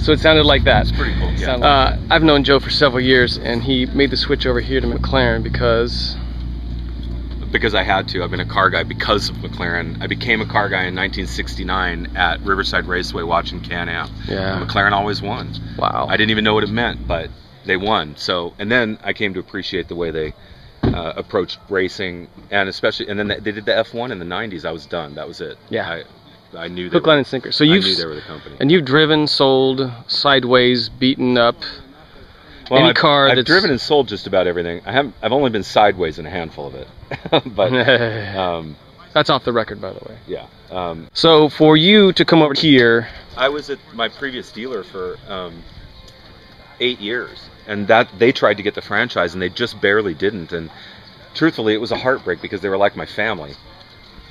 So it sounded like that. It's pretty cool. Yeah. I've known Joe for several years, and he made the switch over here to McLaren because I had to. I've been a car guy because of McLaren. I became a car guy in 1969 at Riverside Raceway watching Can-Am. Yeah. McLaren always won. Wow. I didn't even know what it meant, but they won. So, and then I came to appreciate the way they approached racing, and especially, and then they did the F1 in the 90s. I was done. That was it. Yeah. I knew they hook, line, and sinker. So I knew they were the company. And you've driven, sold, sideways, beaten up. Well, any car I've that's driven and sold just about everything. I've only been sideways in a handful of it, but that's off the record, by the way. Yeah. So for you to come over here, I was at my previous dealer for 8 years, and that they tried to get the franchise, and they just barely didn't. And truthfully, it was a heartbreak because they were like my family.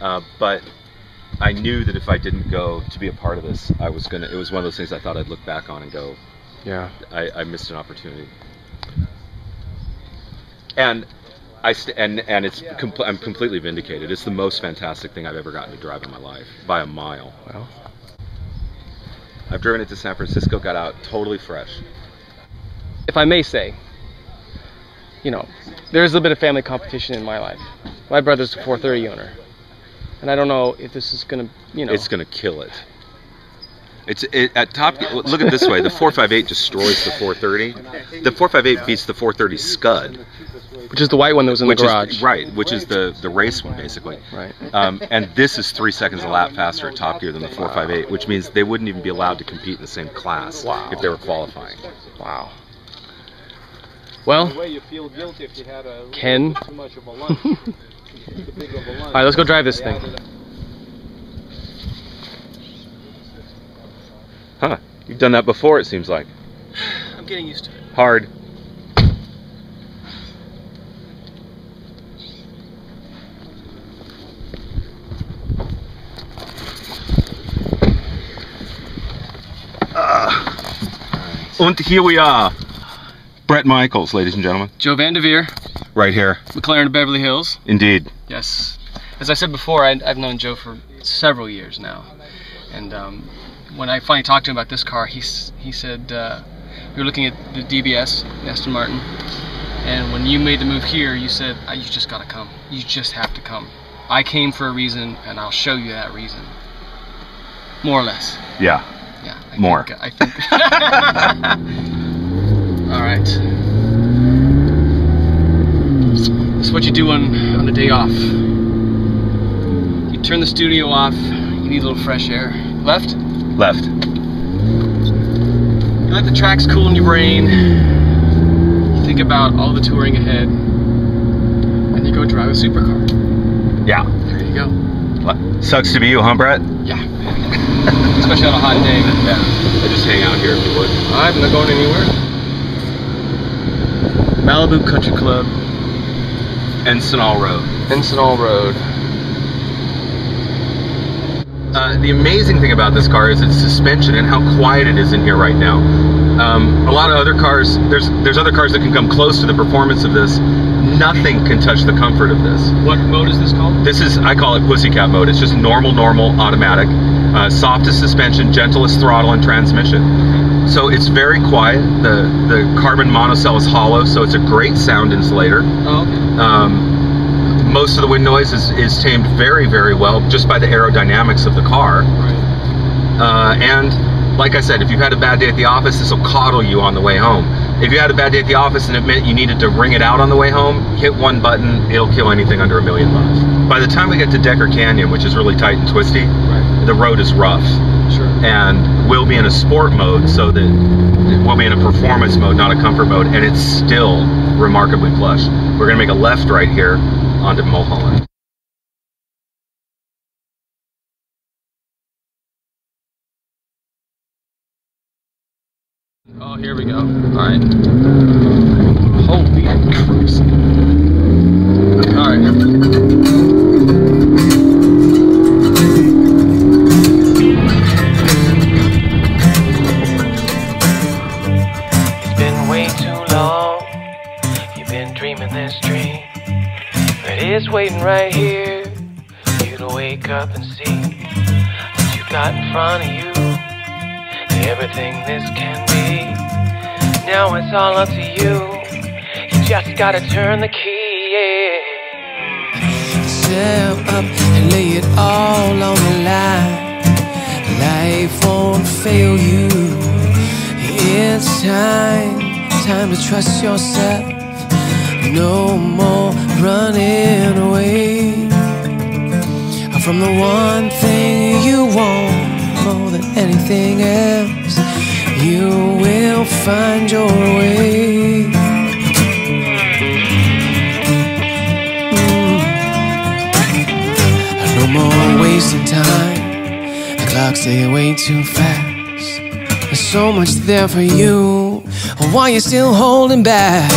But I knew that if I didn't go to be a part of this, I was gonna. It was one of those things I thought I'd look back on and go, yeah, I missed an opportunity. And I'm completely vindicated. It's the most fantastic thing I've ever gotten to drive in my life by a mile. Well, I've driven it to San Francisco, got out totally fresh. If I may say, you know, there's a little bit of family competition in my life. My brother's a 430 owner, and I don't know if this is gonna, you know, it's gonna kill it. At top. Look at it this way: the 458 destroys the 430. The 458 beats the 430 Scud, which is the white one that was in the garage. Right, which is the race one basically. Right. And this is 3 seconds a lap faster at Top Gear than the 458, which means they wouldn't even be allowed to compete in the same class if they were qualifying. Wow. Well, Ken. All right, let's go drive this thing. Huh? You've done that before, it seems like. I'm getting used to it. Hard. And here we are. Brett Michaels, ladies and gentlemen. Joe Van de Veere. Right here. McLaren of Beverly Hills. Indeed. Yes. As I said before, I've known Joe for several years now. And when I finally talked to him about this car, he said, we were looking at the DBS, Aston Martin, and when you made the move here, you said, you just gotta come. You just have to come. I came for a reason, and I'll show you that reason. More or less. Yeah. Yeah. I think. All right. This is what you do on a day off. You turn the studio off. You need a little fresh air. Left? Left. You let the tracks cool in your brain. You think about all the touring ahead, and you go drive a supercar. Yeah. There you go. Sucks to be you, huh, Brett? Yeah. Especially on a hot day. Yeah. I just hang out here if you would. I'm not going anywhere. Malibu Country Club. Encinal Road. Encinal Road. The amazing thing about this car is its suspension and how quiet it is in here right now. A lot of other cars, there's other cars that can come close to the performance of this. Nothing can touch the comfort of this. What mode is this called? This is, I call it pussycat mode. It's just normal automatic. Softest suspension, gentlest throttle and transmission. So it's very quiet. The carbon monocell is hollow, so it's a great sound insulator. Oh, okay. Most of the wind noise is tamed very, very well just by the aerodynamics of the car. Right. And like I said, if you've had a bad day at the office, this will coddle you on the way home. If you had a bad day at the office and it meant you needed to ring it out on the way home, hit one button, it'll kill anything under $1 million. By the time we get to Decker Canyon, which is really tight and twisty, the road is rough. Sure. And we'll be in a sport mode, so that we'll be in a performance mode, not a comfort mode, and it's still remarkably plush. We're going to make a left right here onto Mulholland. Oh, here we go. All right. Holy crap. All right. This dream that is waiting right here for you to wake up and see what you got in front of you. everything this can be. Now it's all up to you. You just gotta turn the key, yeah. Step up and lay it all on the line. Life won't fail you. It's time to trust yourself. No more running away from the one thing you want more than anything else. You will find your way. No more wasting time. The clock's ticking way too fast. There's so much there for you. Why you still holding back?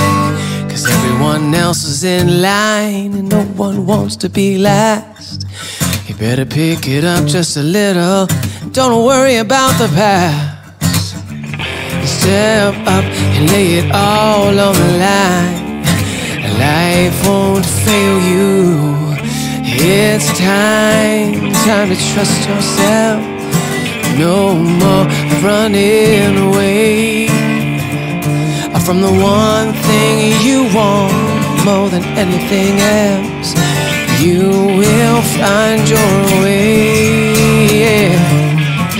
'Cause everyone else is in line and no one wants to be last. You better pick it up just a little. Don't worry about the past. Step up and lay it all on the line. Life won't fail you. It's time to trust yourself. No more running away from the one thing you want more than anything else. You will find your way, yeah.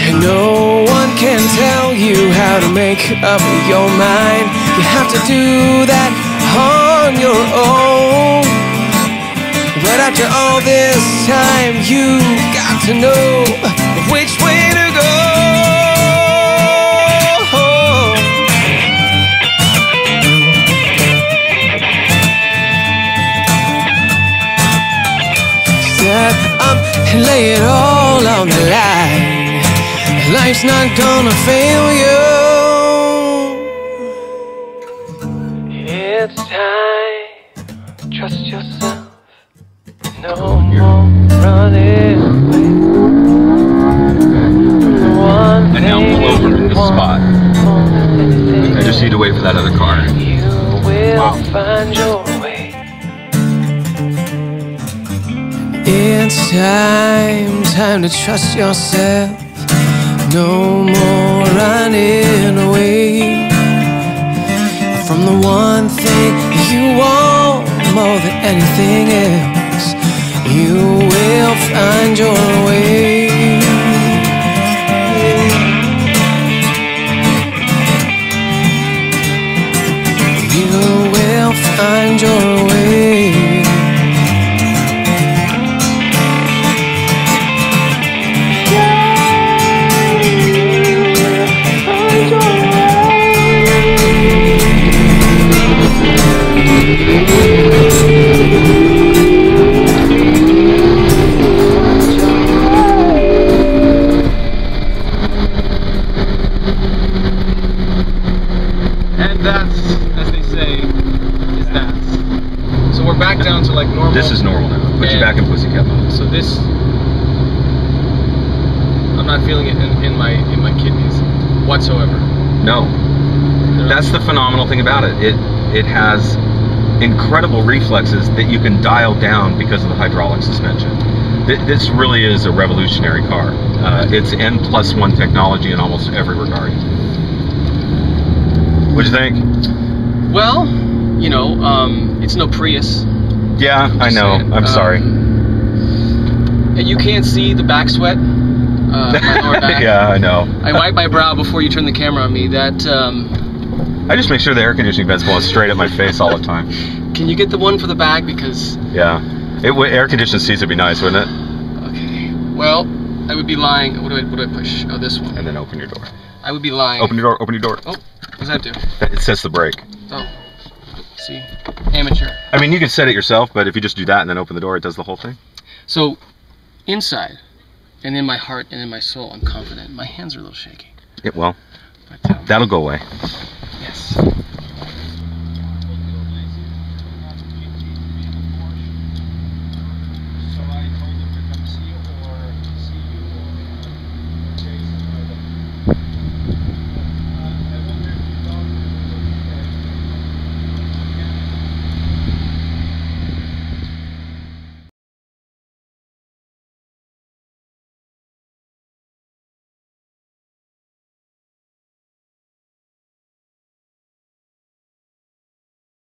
And no one can tell you how to make up your mind. You have to do that on your own. But after all this time, you got to know which way to go. Step up and lay it all on the line. Life's not gonna fail you. It's time, trust yourself. No more running away. And now pull over in this spot. I just need to wait for that other car. You will find your way. It's time to trust yourself. No more running away from the one thing you want more than anything else. You will find your way. You will find your way. And that's, as they say, is that. So we're back down to like normal. This is normal now. Put you back in pussycat mode. So this, I'm not feeling it in my kidneys whatsoever. No. That's the phenomenal thing about it. It has incredible reflexes that you can dial down because of the hydraulic suspension. This really is a revolutionary car. It's N+1 technology in almost every regard. What'd you think? Well, you know, it's no Prius. Yeah, I know. I'm sorry. And you can't see the back sweat. My lower back. Yeah, I know. I wipe my brow before you turn the camera on me. That. I just make sure the air conditioning vent's blowing straight at my face all the time. Can you get the one for the back? Because. Yeah. Air conditioned seats would be nice, wouldn't it? Okay. Well, I would be lying. What do I push? Oh, this one. And then open your door. I would be lying. Open your door. Open your door. Oh, what does that do? It sets the brake. Oh. See, amateur. I mean, you can set it yourself, but if you just do that and then open the door, it does the whole thing. So, inside, and in my heart and in my soul, I'm confident. My hands are a little shaky. Yeah, well, But, that'll go away. Yes.